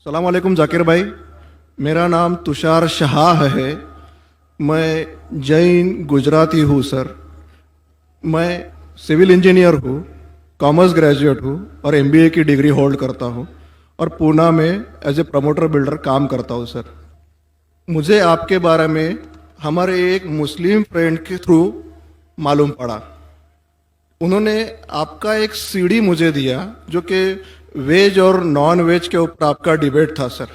सलाम वालेकुम जाकिर भाई। मेरा नाम तुषार शाह है। मैं जैन गुजराती हूँ सर। मैं सिविल इंजीनियर हूँ, कॉमर्स ग्रेजुएट हूँ और एमबीए की डिग्री होल्ड करता हूँ और पूना में एज ए प्रमोटर बिल्डर काम करता हूँ सर। मुझे आपके बारे में हमारे एक मुस्लिम फ्रेंड के थ्रू मालूम पड़ा। उन्होंने आपका एक सीडी मुझे दिया जो कि वेज और नॉन वेज के ऊपर आपका डिबेट था सर,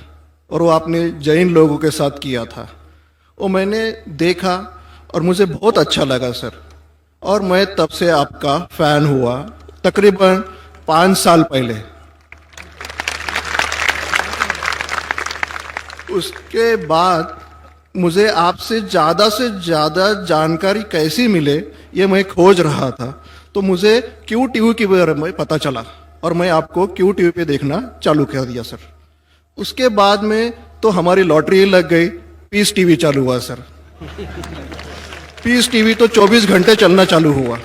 और वो आपने जैन लोगों के साथ किया था। वो मैंने देखा और मुझे बहुत अच्छा लगा सर, और मैं तब से आपका फ़ैन हुआ तकरीबन 5 साल पहले। उसके बाद मुझे आपसे से ज़्यादा जानकारी कैसी मिले ये मैं खोज रहा था, तो मुझे क्यू टीवी के बारे में पता चला और मैं आपको क्यू टीवी पे देखना चालू कर दिया सर। उसके बाद में तो हमारी लॉटरी लग गई, पीस टीवी चालू हुआ सर। पीस टीवी तो 24 घंटे चलना चालू हुआ।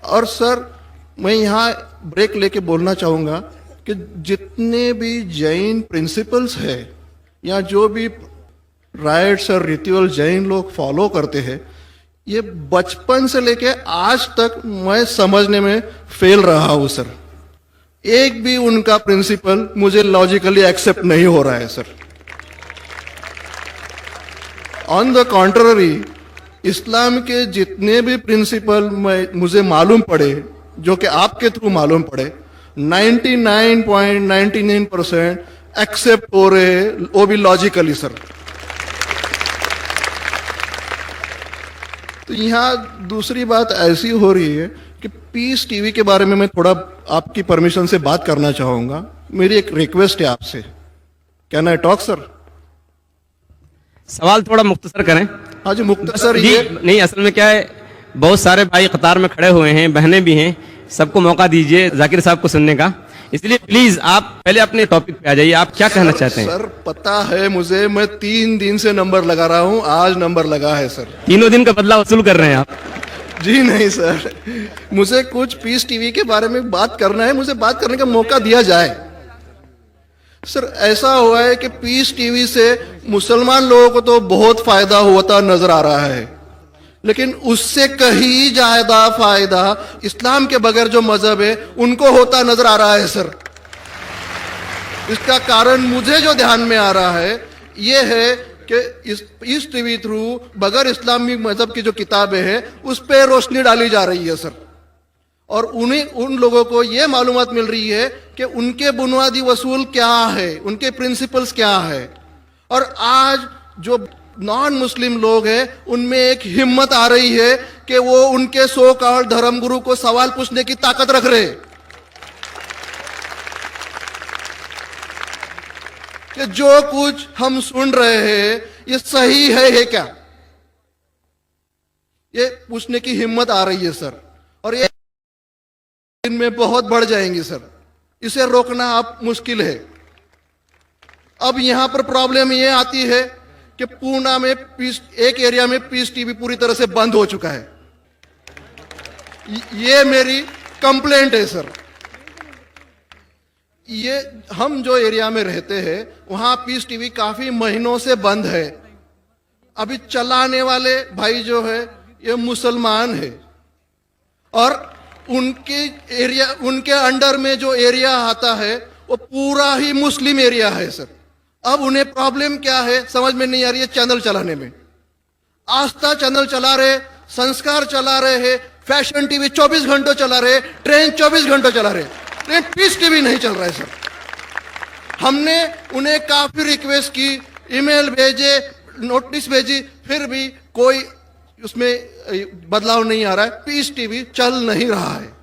और सर मैं यहाँ ब्रेक लेके बोलना चाहूँगा कि जितने भी जैन प्रिंसिपल्स है या जो भी राइट्स और रिचुअल जैन लोग फॉलो करते हैं, ये बचपन से लेके आज तक मैं समझने में फेल रहा हूँ सर। एक भी उनका प्रिंसिपल मुझे लॉजिकली एक्सेप्ट नहीं हो रहा है सर। ऑन द कॉन्ट्ररी, इस्लाम के जितने भी प्रिंसिपल मुझे मालूम पड़े, जो कि आपके थ्रू मालूम पड़े, 99.99% एक्सेप्ट हो रहे, वो भी लॉजिकली सर। तो यहाँ दूसरी बात ऐसी हो रही है कि पीस टीवी के बारे में मैं थोड़ा आपकी परमिशन से बात करना चाहूँगा। मेरी एक रिक्वेस्ट है आपसे, कैन आई टॉक सर? सवाल थोड़ा मुख्तसर करें। हाँ जी, मुख्तसर जी, ये नहीं, असल में क्या है, बहुत सारे भाई कतार में खड़े हुए हैं, बहनें भी हैं, सबको मौका दीजिए जाकिर साहब को सुनने का। इसलिए प्लीज आप पहले अपने टॉपिक पे आ जाइए, आप क्या कहना चाहते हैं? सर पता है मुझे, मैं 3 दिन से नंबर लगा रहा हूँ, आज नंबर लगा है सर। 3 दिन का बदला वसूल कर रहे हैं आप? जी नहीं सर, मुझे कुछ पीस टीवी के बारे में बात करना है, मुझे बात करने का मौका दिया जाए। सर ऐसा हुआ है कि पीस टीवी से मुसलमान लोगों को तो बहुत फायदा होता नजर आ रहा है, लेकिन उससे कहीं ज्यादा फायदा इस्लाम के बगैर जो मजहब है उनको होता नजर आ रहा है सर। इसका कारण मुझे जो ध्यान में आ रहा है ये है कि इस टीवी थ्रू बगैर इस्लामी मजहब की जो किताबें हैं उस पर रोशनी डाली जा रही है सर, और उन लोगों को ये मालूमात मिल रही है कि उनके बुनियादी वसूल क्या है, उनके प्रिंसिपल्स क्या है। और आज जो नॉन मुस्लिम लोग हैं उनमें एक हिम्मत आ रही है कि वो उनके सो कॉल्ड धर्मगुरु को सवाल पूछने की ताकत रख रहे हैं कि जो कुछ हम सुन रहे हैं ये सही है क्या, ये पूछने की हिम्मत आ रही है सर। और ये इनमें बहुत बढ़ जाएंगे सर, इसे रोकना आप मुश्किल है। अब यहां पर प्रॉब्लम ये आती है कि पूना में एक एरिया में पीस टीवी पूरी तरह से बंद हो चुका है। ये मेरी कंप्लेंट है सर। ये हम जो एरिया में रहते हैं वहां पीस टीवी काफी महीनों से बंद है। अभी चलाने वाले भाई जो है ये मुसलमान है, और उनके अंडर में जो एरिया आता है वो पूरा ही मुस्लिम एरिया है सर। अब उन्हें प्रॉब्लम क्या है समझ में नहीं आ रही है। चैनल चलाने में आस्था चैनल चला रहे, संस्कार चला रहे हैं, फैशन टीवी 24 घंटों चला रहे, ट्रेन 24 घंटों चला रहे, लेकिन पीस टीवी नहीं चल रहा है सर। हमने उन्हें काफी रिक्वेस्ट की, ईमेल भेजे, नोटिस भेजी, फिर भी कोई उसमें बदलाव नहीं आ रहा है, पीस टीवी चल नहीं रहा है।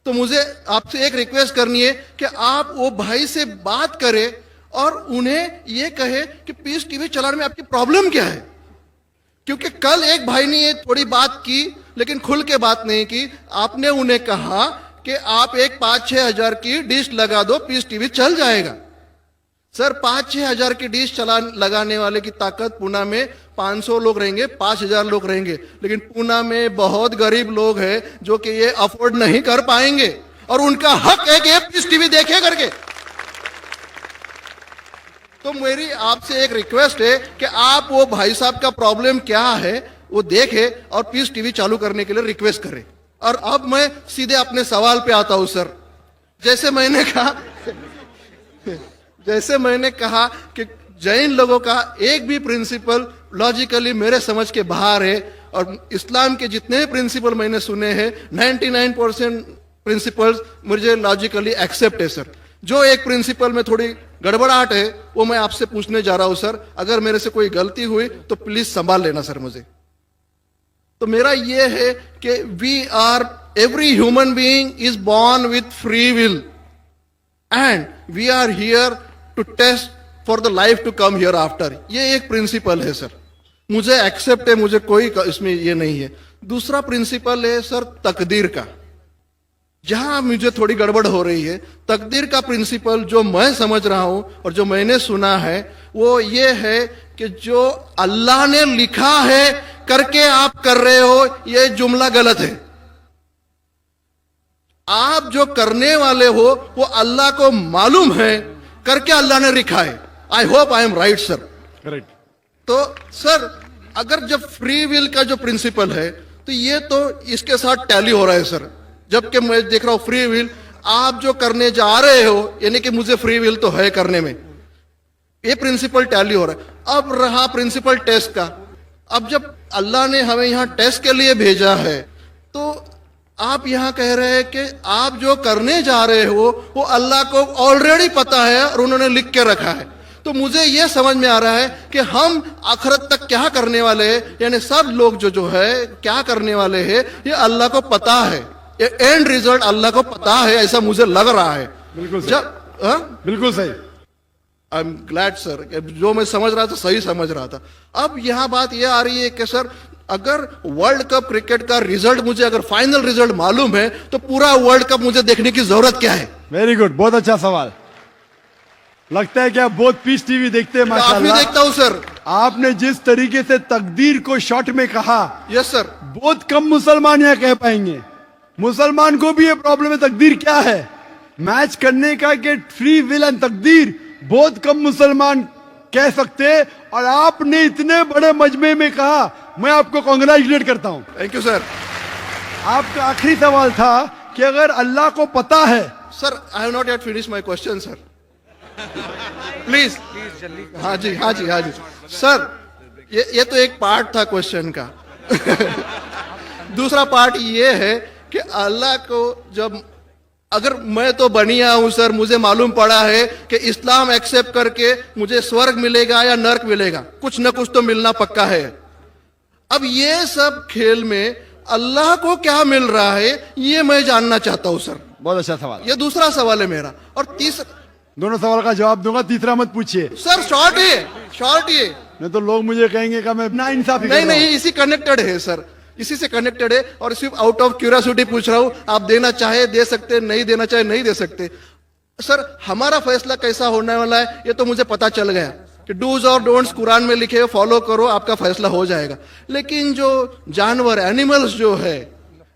तो मुझे आपसे एक रिक्वेस्ट करनी है कि आप वो भाई से बात करें और उन्हें ये कहे कि पीस टीवी चलाने में आपकी प्रॉब्लम क्या है। क्योंकि कल एक भाई ने ये थोड़ी बात की लेकिन खुल के बात नहीं की। आपने उन्हें कहा कि आप एक 5-6 हजार की डिश लगा दो, पीस टीवी चल जाएगा। सर 5-6 हजार की डिश लगाने वाले की ताकत पूना में 500 लोग रहेंगे, 5000 लोग रहेंगे, लेकिन पूना में बहुत गरीब लोग हैं जो कि ये अफोर्ड नहीं कर पाएंगे, और उनका हक है कि पीस टीवी देखे करके। तो मेरी आपसे एक रिक्वेस्ट है कि आप वो भाई साहब का प्रॉब्लम क्या है वो देखें और पीस टीवी चालू करने के लिए रिक्वेस्ट करें। और अब मैं सीधे अपने सवाल पे आता हूं सर। जैसे मैंने कहा कि जैन लोगों का एक भी प्रिंसिपल लॉजिकली मेरे समझ के बाहर है, और इस्लाम के जितने भी प्रिंसिपल मैंने सुने हैं 99% प्रिंसिपल्स मुझे लॉजिकली एक्सेप्ट है सर। जो एक प्रिंसिपल में थोड़ी गड़बड़ाहट है वो मैं आपसे पूछने जा रहा हूं सर। अगर मेरे से कोई गलती हुई तो प्लीज संभाल लेना सर मुझे। तो मेरा ये है कि every human being is born with free will and we are here to test for the life to come hereafter. ये एक प्रिंसिपल है सर, मुझे एक्सेप्ट है, मुझे कोई इसमें ये नहीं है। दूसरा प्रिंसिपल है सर तकदीर का, जहां मुझे थोड़ी गड़बड़ हो रही है। तकदीर का प्रिंसिपल जो मैं समझ रहा हूं और जो मैंने सुना है वो ये है कि जो अल्लाह ने लिखा है करके आप कर रहे हो, ये जुमला गलत है। आप जो करने वाले हो वो अल्लाह को मालूम है करके अल्लाह ने लिखा है। I hope I am right sir. Correct. तो सर अगर जब फ्री विल का जो प्रिंसिपल है तो ये तो इसके साथ टैली हो रहा है सर। जबकि मैं देख रहा हूं फ्री विल आप जो करने जा रहे हो, यानी कि मुझे फ्री विल तो है करने में, ये प्रिंसिपल टैली हो रहा है। अब रहा प्रिंसिपल टेस्ट का। अब जब अल्लाह ने हमें यहां टेस्ट के लिए भेजा है तो आप यहां कह रहे हैं कि आप जो करने जा रहे हो वो अल्लाह को ऑलरेडी पता है और उन्होंने लिख के रखा है। तो मुझे यह समझ में आ रहा है कि हम आखिरत तक क्या करने वाले हैं, यानी सब लोग जो है क्या करने वाले हैं ये अल्लाह को पता है। ये एंड रिजल्ट अल्लाह को पता है, ऐसा मुझे लग रहा है। बिल्कुल सही। बिल्कुल सही। आई एम ग्लैड सर, जो मैं समझ रहा था सही समझ रहा था। अब यहां बात यह आ रही है कि सर अगर वर्ल्ड कप क्रिकेट का रिजल्ट मुझे अगर फाइनल रिजल्ट मालूम है तो पूरा वर्ल्ड कप मुझे देखने की जरूरत क्या है? वेरी गुड, बहुत अच्छा सवाल। लगता है कि आप बहुत पीस टीवी देखते हैं काफी देखता हूं सर। आपने जिस तरीके से तकदीर को शॉर्ट में कहा, यस सर, बहुत कम मुसलमान यह कह पाएंगे। मुसलमान को भी ये प्रॉब्लम है तकदीर क्या है, मैच करने का कि फ्री विल एंड तकदीर बहुत कम मुसलमान कह सकते हैं। और आपने इतने बड़े मजमे में कहा, मैं आपको कांग्रेचुलेट करता हूं। Thank you sir. आपका आखिरी सवाल था कि अगर अल्लाह को पता है। Sir I have not yet finish my question sir, please. हाँ जी हाँ जी हाँ जी सर, ये तो एक पार्ट था क्वेश्चन का। दूसरा पार्ट ये है कि अल्लाह को जब अगर मैं तो बनिया हूं सर, मुझे मालूम पड़ा है कि इस्लाम एक्सेप्ट करके मुझे स्वर्ग मिलेगा या नर्क मिलेगा, कुछ न कुछ तो मिलना पक्का है। अब ये सब खेल में अल्लाह को क्या मिल रहा है ये मैं जानना चाहता हूं सर। बहुत अच्छा सवाल। ये दूसरा सवाल है मेरा। और तीसरा, दोनों सवाल का जवाब दूंगा, तीसरा मत पूछिए सर। शॉर्ट है नहीं तो लोग मुझे कहेंगे कि मैं ना इंसाफी नहीं, इसी कनेक्टेड है सर, इसी से कनेक्टेड है। और सिर्फ आउट ऑफ क्यूरियोसिटी पूछ रहा हूं, आप देना चाहे दे सकते, नहीं देना चाहे नहीं दे सकते। सर हमारा फैसला कैसा होने वाला है ये तो मुझे पता चल गया कि डूज और डोंट्स कुरान में लिखे हो, फॉलो करो, आपका फैसला हो जाएगा। लेकिन जो जानवर एनिमल्स जो है,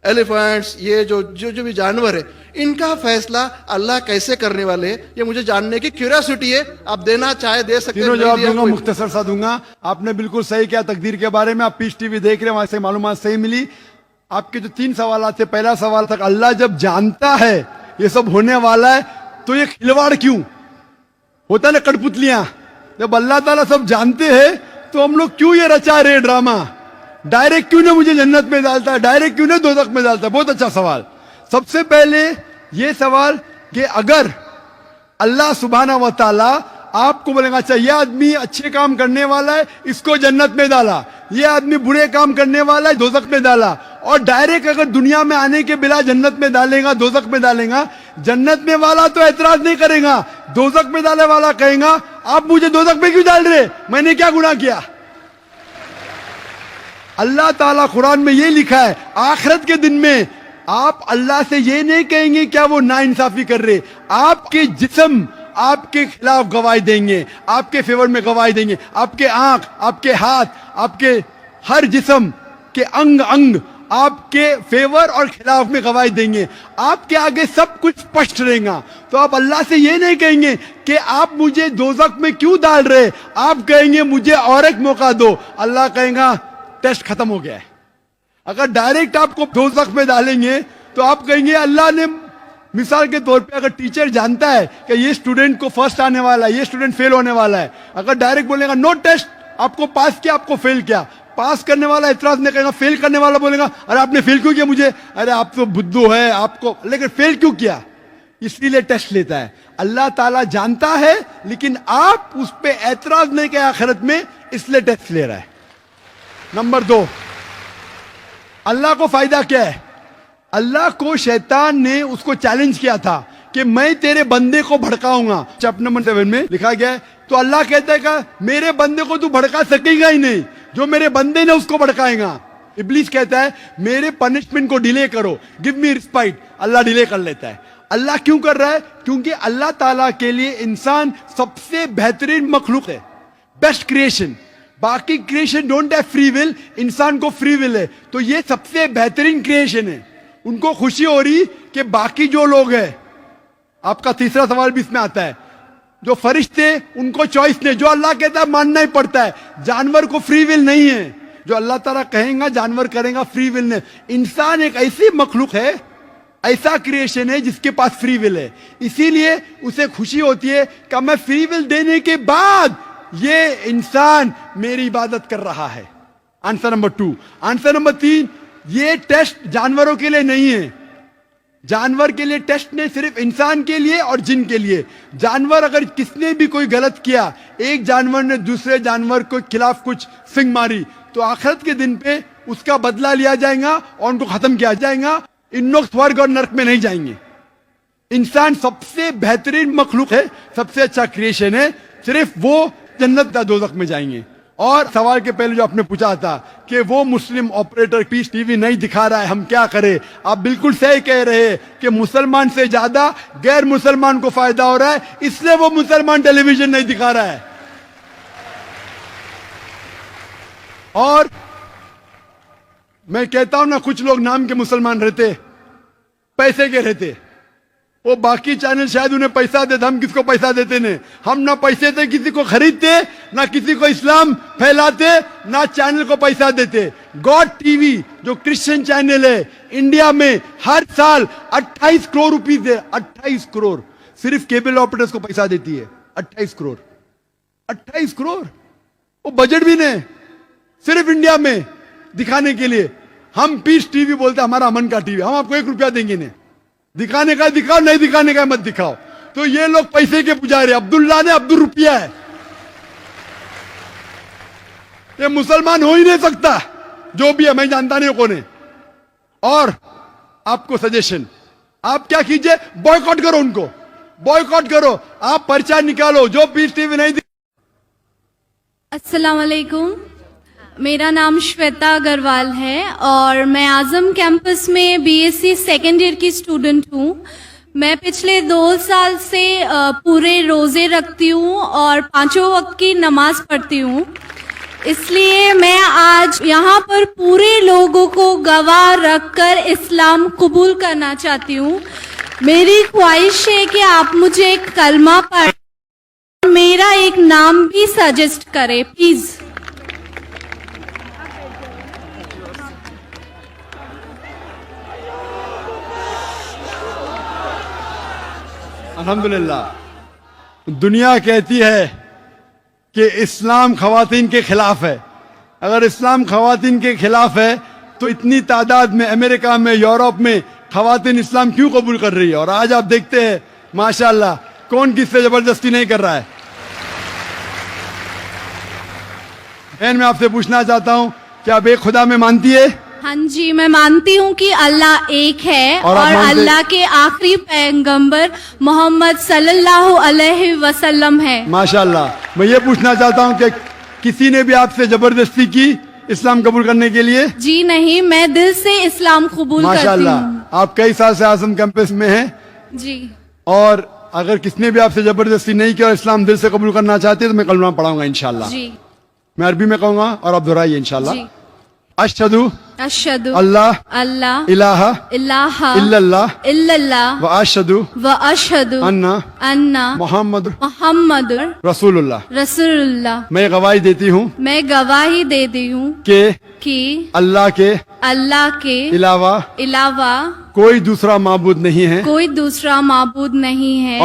एलिफेंट्स, ये जो भी जानवर है, इनका फैसला अल्लाह कैसे करने वाले हैं ये मुझे जानने की क्यूरियोसिटी है। आप देना चाहे दे सकते हैं। तीनों जवाब दूंगा, मुख्तसर सा दूंगा। आपने बिल्कुल सही किया तकदीर के बारे में। आप पीस टीवी देख रहे हैं, वहां से मालूमात सही मिली। आपके जो 3 सवाल थे, पहला सवाल था अल्लाह जब जानता है ये सब होने वाला है तो ये खिलवाड़ क्यों होता है ना, कठपुतलियां। जब अल्लाह ताला सब जानते हैं तो हम लोग क्यों ये रचा रहे ड्रामा, डायरेक्ट क्यों ना मुझे जन्नत में डालता है, डायरेक्ट क्यों ना दोज़ख में डालता है। बहुत अच्छा सवाल। सबसे पहले ये सवाल कि अगर अल्लाह सुब्हाना व तआला आपको बोलेगा अच्छा ये आदमी अच्छे काम करने वाला है इसको जन्नत में डाला, ये आदमी बुरे काम करने वाला है दोज़ख में डाला, और डायरेक्ट अगर दुनिया में आने के बिना जन्नत में डालेगा दोज़ख में डालेगा, जन्नत में वाला तो एतराज नहीं करेगा, दोज़ख में डाले वाला कहेगा आप मुझे दोज़ख में क्यों डाल रहे, मैंने क्या गुनाह किया। अल्लाह ताला कुरान में ये लिखा है आखिरत के दिन में आप अल्लाह से ये नहीं कहेंगे क्या वो नाइंसाफी कर रहे, आपके जिस्म आपके खिलाफ गवाही देंगे, आपके फेवर में गवाही देंगे, आपके आंख, आपके हाथ, आपके हर जिस्म के अंग अंग आपके फेवर और खिलाफ में गवाही देंगे। आपके आगे सब कुछ स्पष्ट रहेगा। तो आप अल्लाह से ये नहीं कहेंगे कि आप मुझे दोजख में क्यों डाल रहे, आप कहेंगे मुझे और एक मौका दो। अल्लाह कहेगा टेस्ट खत्म हो गया है। अगर डायरेक्ट आपको दोजख में डालेंगे तो आप कहेंगे अल्लाह ने, मिसाल के तौर पे अगर टीचर जानता है कि ये स्टूडेंट को फर्स्ट आने वाला है, ये स्टूडेंट फेल होने वाला है, अगर डायरेक्ट बोलेगा नो टेस्ट, आपको पास किया आपको फेल किया, पास करने वाला इतराज नहीं करेगा, फेल करने वाला बोलेगा अरे आपने फेल क्यों किया मुझे, अरे आप तो बुद्धू है आपको, लेकिन फेल क्यों किया, इसलिए टेस्ट लेता है। अल्लाह ताला जानता है लेकिन आप उस पर एतराज नहीं किया आखिरत में, इसलिए टेस्ट ले रहा है। नंबर 2, अल्लाह को फायदा क्या है? अल्लाह को शैतान ने उसको चैलेंज किया था कि मैं तेरे बंदे को भड़काऊंगा। चैप्टर नंबर 7 में लिखा गया है। तो अल्लाह कहता है कि मेरे बंदे को तू भड़का सकेगा ही नहीं, जो मेरे बंदे ने उसको भड़काएगा। इब्लीस कहता है मेरे पनिशमेंट को डिले करो, गिव मी रिस्पाइट। अल्लाह डिले कर लेता है। अल्लाह क्यों कर रहा है? क्योंकि अल्लाह ताला के लिए इंसान सबसे बेहतरीन मखलूक है, बेस्ट क्रिएशन। बाकी creation don't have free will, इंसान को फ्री विल है। तो ये सबसे बेहतरीन क्रिएशन है। उनको खुशी हो रही कि बाकी जो लोग हैं, आपका तीसरा सवाल भी इसमें आता है, जो फरिश्ते उनको चॉइस नहीं, जो अल्लाह कहता है मानना ही पड़ता है। जानवर को फ्री विल नहीं है, जो अल्लाह ताला कहेगा जानवर करेगा, फ्री विल नहीं। इंसान एक ऐसी मखलूक है, ऐसा क्रिएशन है जिसके पास फ्री विल है। इसीलिए उसे खुशी होती है कि मैं फ्री विल देने के बाद ये इंसान मेरी इबादत कर रहा है। Answer number 2। आंसर नंबर 3, ये टेस्ट जानवरों के लिए नहीं है। जानवर के लिए टेस्ट नहीं, सिर्फ इंसान के लिए और जिन के लिए। जानवर अगर किसने भी कोई गलत किया, एक जानवर ने दूसरे जानवर के खिलाफ कुछ सिंग मारी, तो आखिरत के दिन पे उसका बदला लिया जाएगा और उनको खत्म किया जाएगा। इन लोग स्वर्ग और नरक में नहीं जाएंगे। इंसान सबसे बेहतरीन मखलूक है, सबसे अच्छा क्रिएशन है, सिर्फ वो जन्नत या दोज़ख में जाएंगे। और सवाल के पहले जो आपने पूछा था कि वो मुस्लिम ऑपरेटर पीस टीवी नहीं दिखा रहा है, हम क्या करें? आप बिल्कुल सही कह रहे हैं कि मुसलमान से ज्यादा गैर मुसलमान को फायदा हो रहा है, इसलिए वो मुसलमान टेलीविजन नहीं दिखा रहा है। और मैं कहता हूं ना, कुछ लोग नाम के मुसलमान रहते, पैसे के रहते, वो बाकी चैनल शायद उन्हें पैसा देते, हम किसको पैसा देते नहीं। हम ना पैसे से किसी को खरीदते, ना किसी को इस्लाम फैलाते, ना चैनल को पैसा देते। गॉड टीवी जो क्रिश्चियन चैनल है, इंडिया में हर साल 28 करोड़ रुपीस है, 28 करोड़ सिर्फ केबल ऑपरेटर्स को पैसा देती है। 28 करोड़, 28 करोड़, वो बजट भी नहीं, सिर्फ इंडिया में दिखाने के लिए। हम पीस टीवी बोलते हमारा अमन का टीवी, हम आपको 1 रुपया देंगे नहीं। दिखाने का दिखाओ, नहीं दिखाने का मत दिखाओ। तो ये लोग पैसे के पुजारी, अब्दुल्ला ने अब्दुल रुपया है, ये मुसलमान हो ही नहीं सकता। जो भी है, मैं जानता नहीं कौन है। और आपको सजेशन, आप क्या कीजिए, बॉयकॉट करो उनको, बॉयकॉट करो, आप पर्चा निकालो। जो पीस टीवी नहीं अस्सलाम वालेकुम, मेरा नाम श्वेता अग्रवाल है और मैं आजम कैंपस में बीएससी सेकेंड ईयर की स्टूडेंट हूँ। मैं पिछले 2 साल से पूरे रोजे रखती हूँ और 5 वक्त की नमाज पढ़ती हूँ। इसलिए मैं आज यहाँ पर पूरे लोगों को गवाह रखकर इस्लाम कबूल करना चाहती हूँ। मेरी ख्वाहिश है कि आप मुझे एक कलमा पढ़, मेरा एक नाम भी सजेस्ट करें प्लीज। अल्हम्दुलिल्लाह, दुनिया कहती है कि इस्लाम खवातीन के खिलाफ है। अगर इस्लाम खवातीन के खिलाफ है तो इतनी तादाद में अमेरिका में, यूरोप में खवातीन इस्लाम क्यों कबूल कर रही है? और आज आप देखते हैं माशाल्लाह कौन किससे जबरदस्ती नहीं कर रहा है। बहन, मैं आपसे पूछना चाहता हूं कि आप एक खुदा में मानती है? हाँ जी, मैं मानती हूँ कि अल्लाह एक है और अल्लाह के आखिरी पैगंबर मोहम्मद सल्लल्लाहु अलैहि वसल्लम है। माशाल्लाह। मैं ये पूछना चाहता हूँ कि किसी ने भी आपसे जबरदस्ती की इस्लाम कबूल करने के लिए? जी नहीं, मैं दिल से इस्लाम कबूल करती हूँ। माशाल्लाह। आप कई साल से आजम कैंपस में हैं जी। और अगर किसने भी आपसे जबरदस्ती नहीं किया और इस्लाम दिल से कबूल करना चाहते हैं तो मैं कलमा पढ़ाऊंगा इंशाल्लाह। जी। मैं अरबी में कहूंगा और आप दोहराइए इंशाल्लाह। जी। अशहदु अशहदु अल्लाह अल्लाह इलाहा इलाहा इल्लल्लाह इल्लल्लाह व अशहदु व अशहदु अन्ना अन्ना मोहम्मद मोहम्मद रसूलुल्लाह। रसूलुल्लाह। मैं गवाही देती हूँ मैं गवाही देती हूँ कि अल्लाह के अल्लाह के अलावा अलावा कोई दूसरा माबूद नहीं है कोई दूसरा माबूद नहीं है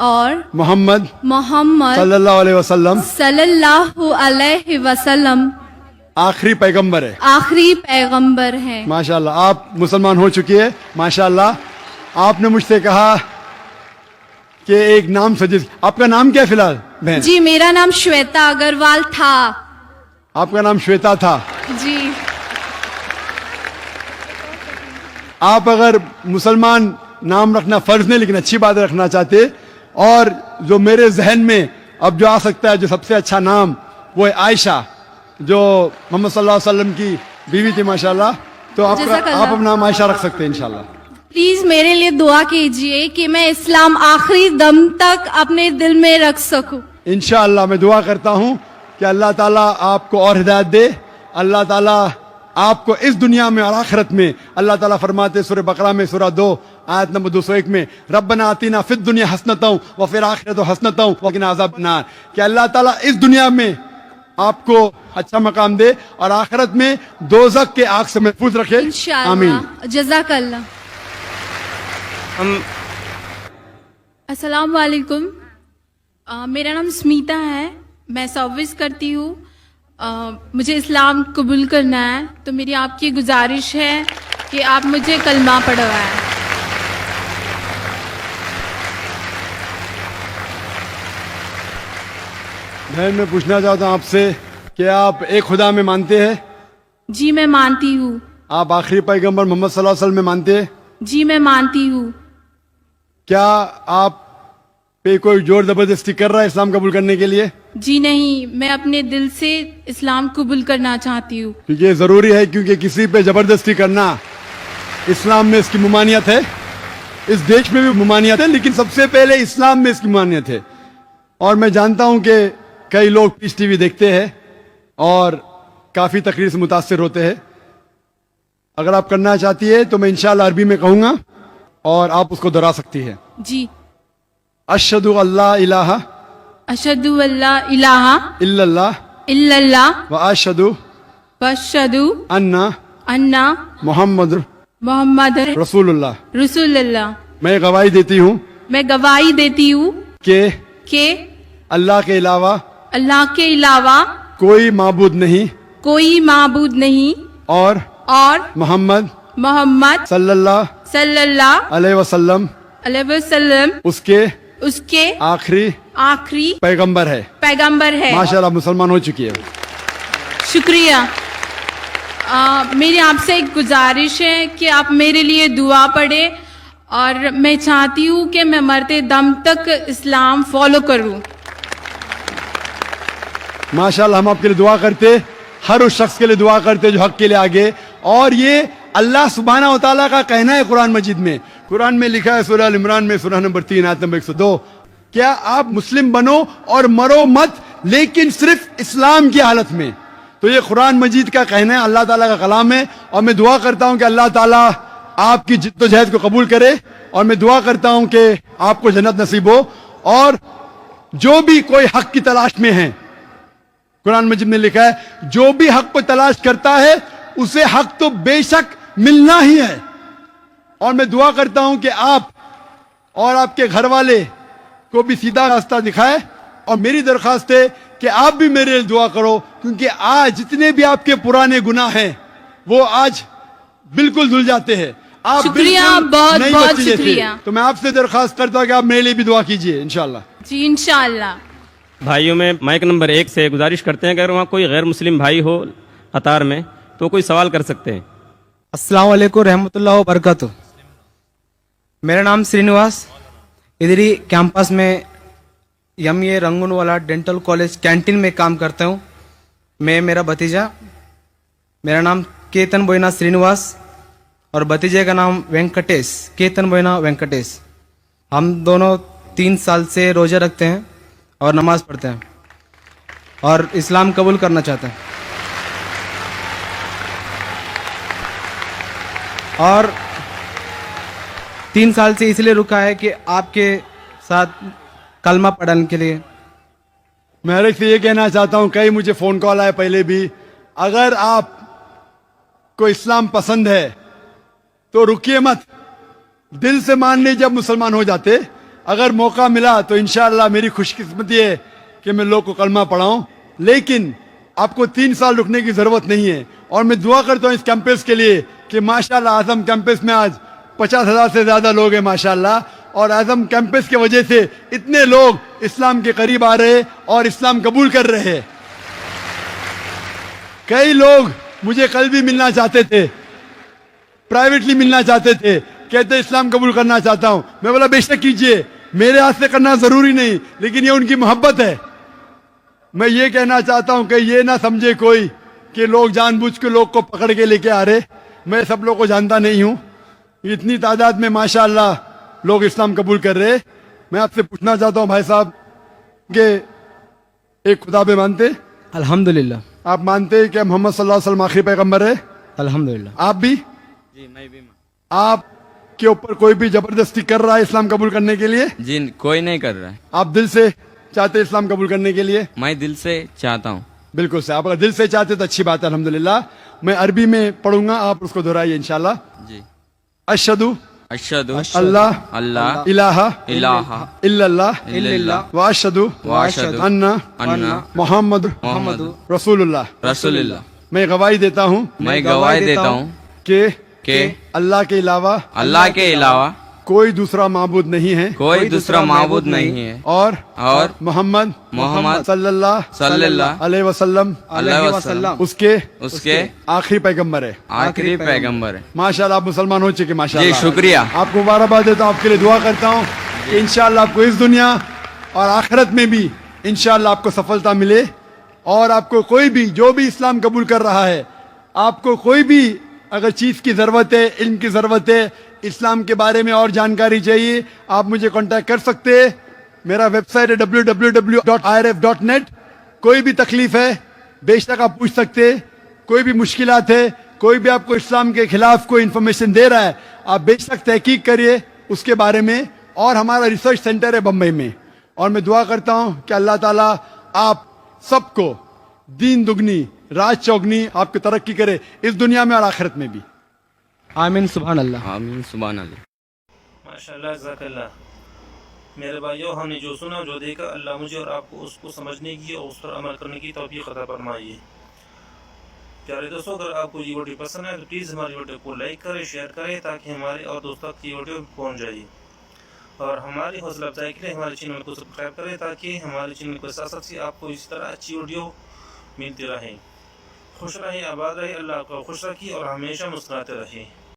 और मोहम्मद मोहम्मद सल्लल्लाहु अलैहि वसल्लम सल्लल्लाहु अलैहि वसल्लम आखिरी पैगंबर है। आखिरी पैगंबर है। माशाल्लाह आप मुसलमान हो चुकी है। माशाल्लाह आपने मुझसे कहा कि एक नाम सजेस्ट, आपका नाम क्या है फिलहाल बहन? जी मेरा नाम श्वेता अग्रवाल था। आपका नाम श्वेता था। जी आप अगर मुसलमान नाम रखना फर्ज नहीं लेकिन अच्छी बात रखना चाहते, और जो मेरे जहन में अब जो आ सकता है जो सबसे अच्छा नाम वो है आयशा, जो मोहम्मद सल्लल्लाहु अलैहि वसल्लम की बीवी थी माशाल्लाह। तो आप अपना नाम आयशा रख सकते हैं इंशाल्लाह। प्लीज मेरे लिए दुआ कीजिए कि मैं इस्लाम आखिरी दम तक अपने दिल में रख सकूं। इंशाअल्लाह मैं दुआ करता हूँ कि अल्लाह ताला आपको और हिदायत दे। अल्लाह ताला आपको इस दुनिया में और आखिरत में, अल्लाह ताला फरमाते सूरह बकरा में सूरह 2 आयत नंबर 201 में, रब्बना आतीना फिद दुनिया हसनतौ व फिल आखिरति हसनतौ व क़िना अज़ाबन्नार, कि अल्लाह ताला इस दुनिया में आपको अच्छा मकाम दे और आखिरत में दोज़ख के आग से महफूज रखे। आमीन। इंशाअल्लाह। जज़ाकल्लाह। हम अस्सलाम वालेकुम। मेरा नाम स्मिता है, मैं सर्विस करती हूँ। मुझे इस्लाम कबूल करना है, तो मेरी आपकी गुजारिश है कि आप मुझे कलमा पढ़वाएं। बहन मैं पूछना चाहता हूँ आपसे कि आप एक खुदा में मानते हैं? जी मैं मानती हूँ। आप आखिरी पैगंबर मोहम्मद सल्लल्लाहु अलैहि वसल्लम में मानते हैं? जी मैं मानती हूँ। क्या आप पे कोई जोर जबरदस्ती कर रहा है इस्लाम कबूल करने के लिए? जी नहीं, मैं अपने दिल से इस्लाम कबूल करना चाहती हूँ। क्योंकि ये जरूरी है, क्योंकि किसी पे जबरदस्ती करना इस्लाम में इसकी ममानियत है, इस देश में भी ममानियत है, लेकिन सबसे पहले इस्लाम में इसकी ममानियत है। और मैं जानता हूं कि कई लोग पीस टीवी देखते हैं और काफी तकरीर से मुतासिर होते हैं। अगर आप करना चाहती है तो मैं इंशाल्लाह अरबी में कहूंगा और आप उसको दोहरा सकती है। जी। अशहदु अल्ला इलाहा अशहदु अल्ला इलाहा इल्लल्लाह इल्लल्लाह व अशहदु वअशहदु अन्ना अन्ना मोहम्मद मोहम्मद रसूलुल्लाह। रसूलुल्लाह। मैं गवाही देती हूँ मैं गवाही देती हूँ कि अल्लाह के अलावा कोई माबूद नहीं कोई माबूद नहीं और मोहम्मद सल्लल्लाहु अलैहि वसल्लम उसके आखिरी पैगंबर है। माशाल्लाह मुसलमान हो चुकी है। शुक्रिया। मेरी आपसे एक गुजारिश है कि आप मेरे लिए दुआ पढ़े, और मैं चाहती हूँ कि मैं मरते दम तक इस्लाम फॉलो करूँ। माशाल्लाह हम आपके लिए दुआ करते, हर उस शख्स के लिए दुआ करते जो हक के लिए आगे। और ये अल्लाह सुब्हानहू व तआला का कहना है कुरान मजीद में। कुरान में लिखा है सूरह अल इमरान में सूरह नंबर 3 आयत नंबर 102, क्या आप मुस्लिम बनो और मरो मत, लेकिन सिर्फ इस्लाम की हालत में। तो ये कुरान मजीद का कहना है, अल्लाह ताला का कलाम है। और मैं दुआ करता हूँ कि अल्लाह ताला आपकी जिद्दोजहद को कबूल करे, और मैं दुआ करता हूँ कि आपको जन्नत नसीब हो। और जो भी कोई हक की तलाश में है, कुरान मजीद में लिखा है जो भी हक को तलाश करता है उसे हक तो बेशक मिलना ही है। और मैं दुआ करता हूं कि आप और आपके घर वाले को भी सीधा रास्ता दिखाए। और मेरी दरख्वास्त है कि आप भी मेरे लिए दुआ करो, क्योंकि आज जितने भी आपके पुराने गुनाह हैं वो आज बिल्कुल धुल जाते हैं। आप शुक्रिया, बहुत बहुत शुक्रिया। तो मैं आपसे दरख्वास्त करता हूं कि आप मेरे लिए भी दुआ कीजिए इंशाल्लाह। जी इंशाल्लाह। भाइयों में माइक नंबर 1 से गुजारिश करते हैं कि अगर वहाँ कोई गैर मुस्लिम भाई हो कतार में तो कोई सवाल कर सकते हैं। अस्सलाम वालेकुम रहमतुल्लाह व बरकातुह। मेरा नाम श्रीनिवास, इधर ही कैंपस में MA Rangoonwala dental college canteen में काम करता हूँ। मैं मेरा भतीजा, मेरा नाम केतन बोइना श्रीनिवास और भतीजे का नाम वेंकटेश, केतन बोइना वेंकटेश। हम दोनों 3 साल से रोज़ा रखते हैं और नमाज पढ़ते हैं और इस्लाम कबूल करना चाहते हैं। और 3 साल से इसलिए रुका है कि आपके साथ कलमा पढ़ने के लिए। मैं हर एक से ये कहना चाहता हूं, कई मुझे फोन कॉल आए पहले भी, अगर आप को इस्लाम पसंद है तो रुकिए मत, दिल से मान लीजिए जब मुसलमान हो जाते। अगर मौका मिला तो इंशाअल्लाह मेरी खुशकिस्मती है कि मैं लोग को कलमा पढ़ाऊं, लेकिन आपको 3 साल रुकने की जरूरत नहीं है। और मैं दुआ करता हूं इस कैंपस के लिए कि माशाअल्लाह आजम कैंपस में आज 50,000 से ज्यादा लोग हैं माशाअल्लाह, और आजम कैंपस की वजह से इतने लोग इस्लाम के करीब आ रहे और इस्लाम कबूल कर रहे हैं। कई लोग मुझे कल भी मिलना चाहते थे, प्राइवेटली मिलना चाहते थे, कहते इस्लाम कबूल करना चाहता हूं। मैं बोला बेशक कीजिए, मेरे हाथ से करना जरूरी नहीं, लेकिन ये उनकी मोहब्बत है। मैं ये कहना चाहता हूं कि ये ना समझे कोई कि लोग जानबूझ के लोग को पकड़ के लेके आ रहे। मैं सब लोग को जानता नहीं हूं, इतनी तादाद में माशाअल्लाह लोग इस्लाम कबूल कर रहे। मैं आपसे पूछना चाहता हूं भाई साहब कि एक खुदा पे मानते? अल्हम्दुलिल्लाह। आप मानते हैं कि मोहम्मद सल्लल्लाहु अलैहि वसल्लम आखिरी पैगंबर है? अल्हम्दुलिल्लाह। आप भी? जी मैं भी। आप के ऊपर कोई भी जबरदस्ती कर रहा है इस्लाम कबूल करने के लिए? जी कोई नहीं कर रहा है, आप दिल से चाहते हैं इस्लाम कबूल करने के लिए? मैं दिल से चाहता हूँ। बिल्कुल से, आप अगर दिल से चाहते तो अच्छी बात है, अल्हम्दुलिल्लाह। मैं अरबी में पढ़ूंगा, आप उसको दोहराइए इंशाल्लाह। जी। अशहदु अशहदु अल्लाह अल्लाह इलाहा इलाहा इल्लल्लाह इल्लल्लाह व अशहदु वाशहदु अन्ना अन्ना मोहम्मद मोहम्मद रसूलुल्लाह। रसूलुल्लाह। मैं गवाही देता हूँ मैं गवाही देता हूँ कि कि अल्लाह के अलावा अल्लाह के अलावा कोई दूसरा माबूद नहीं है कोई दूसरा माबूद नहीं है, और और मोहम्मद मोहम्मद सल्लल्लाहु सल्लल्लाहु अलैहि वसल्लम अलैहि वसल्लम उसके उसके आखिरी पैगंबर है। आखिरी पैगंबर है। माशाल्लाह आप मुसलमान हो चुके, जी माशाल्लाह। शुक्रिया। आपको मुबारकबाद देता हूँ, आपके लिए दुआ करता हूँ कि इंशाअल्लाह आपको इस दुनिया और आखिरत में भी इंशाअल्लाह आपको सफलता मिले। और आपको कोई भी जो भी इस्लाम कबूल कर रहा है, आपको कोई भी अगर चीज की जरूरत है, इल्म की जरूरत है, इस्लाम के बारे में और जानकारी चाहिए, आप मुझे कांटेक्ट कर सकते हैं। मेरा वेबसाइट है www.irf.net। कोई भी तकलीफ है बेशक आप पूछ सकते हैं, कोई भी मुश्किलात है, कोई भी आपको इस्लाम के खिलाफ कोई इंफॉर्मेशन दे रहा है, आप बेशक तहकीक करिए उसके बारे में। और हमारा रिसर्च सेंटर है बम्बई में। और मैं दुआ करता हूं कि अल्लाह ताला आप सबको दीन दुगनी रात चौगनी आपकी तरक्की करे, इस दुनिया में और आखिरत में भी। आमीन सुभान अल्लाह। आमीन सुभान अल्लाह। माशाअल्लाह ज़ाकल्लाह। मेरे भाइयों, हमने जो सुना जो देखा, अल्लाह मुझे और आपको उसको समझने की और उस पर अमल करने की तौफीक अता फरमाइए। प्यारे दोस्तों, अगर आपको ये वीडियो पसंद आए तो प्लीज़ हमारी वीडियो को लाइक करें, शेयर करें, ताकि हमारे और दोस्तों तक ये वीडियो पहुँच जाए। और हमारी हौसला अफजाई के लिए हमारे चैनल को सब्सक्राइब करें, ताकि हमारे चैनल के साथ साथ आपको इस तरह अच्छी वीडियो मिलती रहे। खुश रहें, आबाद रहें, अल्लाह आपको खुश रखिए और हमेशा मुस्कुराते रहें।